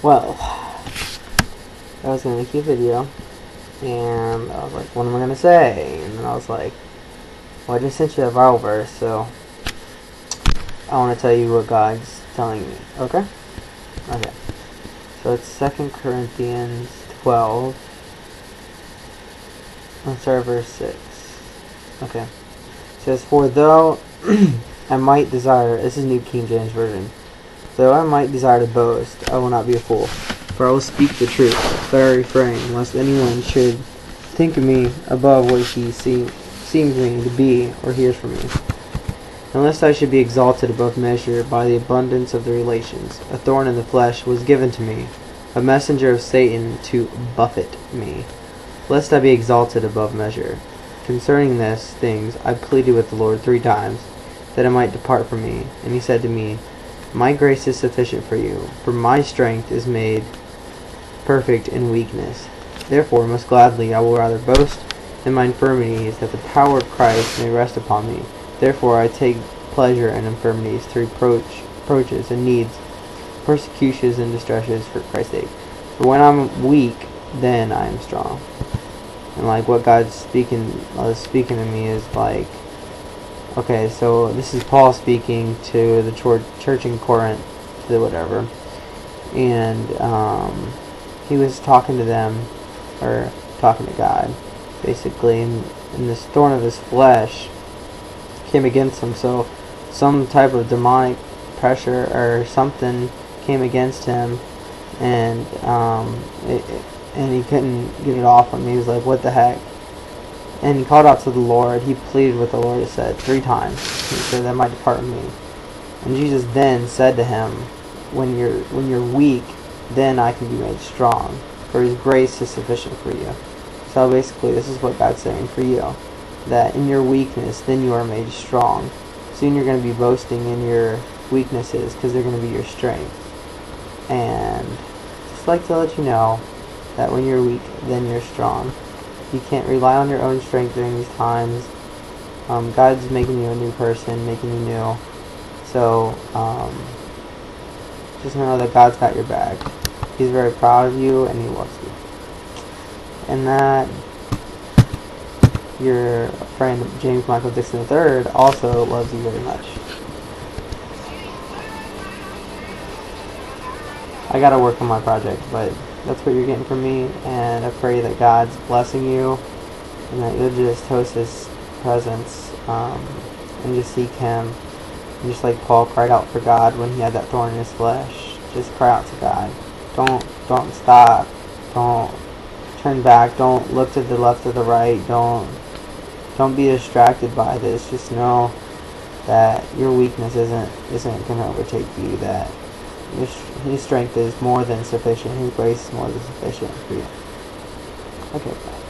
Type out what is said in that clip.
Well, I was going to make you a video, and I was like, what am I going to say? And then I was like, well, I just sent you a Bible verse, so I want to tell you what God's telling me, okay? Okay. So it's 2 Corinthians 12. Let's start at verse 6. Okay. It says, for though I might desire, this is New King James Version, though I might desire to boast, I will not be a fool, for I will speak the truth, but I refrain, lest anyone should think of me above what he seems me to be, or hears from me. Unless I should be exalted above measure by the abundance of the relations, a thorn in the flesh was given to me, a messenger of Satan to buffet me, lest I be exalted above measure. Concerning these things I pleaded with the Lord 3 times, that it might depart from me. And he said to me, my grace is sufficient for you, for my strength is made perfect in weakness. Therefore most gladly I will rather boast in my infirmities, that the power of Christ may rest upon me. Therefore I take pleasure in infirmities, through reproaches and needs, persecutions and distresses for Christ's sake. For when I'm weak, then I am strong. And like what God's speaking to me is like, okay, so this is Paul speaking to the church in Corinth, to whatever, and he was talking to them, or talking to God, basically, and this thorn of his flesh came against him. So some type of demonic pressure or something came against him, and and he couldn't get it off him. He was like, what the heck? And he called out to the Lord. He pleaded with the Lord, he said 3 times. He said, that might depart from me. And Jesus then said to him, when you're weak, then I can be made strong, for his grace is sufficient for you. So basically this is what God's saying for you, that in your weakness then you are made strong. Soon you're going to be boasting in your weaknesses, because they're going to be your strength. And just like to let you know that when you're weak, then you're strong. You can't rely on your own strength during these times. God's making you a new person, making you new. So just know that God's got your back. He's very proud of you, and he loves you. And that your friend James Michael Dixon III also loves you very much. I gotta work on my project, but that's what you're getting from me, and I pray that God's blessing you, and that you'll just host his presence, and just seek him. And just like Paul cried out for God when he had that thorn in his flesh, just cry out to God. Don't stop. Don't turn back. Don't look to the left or the right. Don't be distracted by this. Just know that your weakness isn't going to overtake you, that his strength is more than sufficient. His grace is more than sufficient for you. Okay, bye.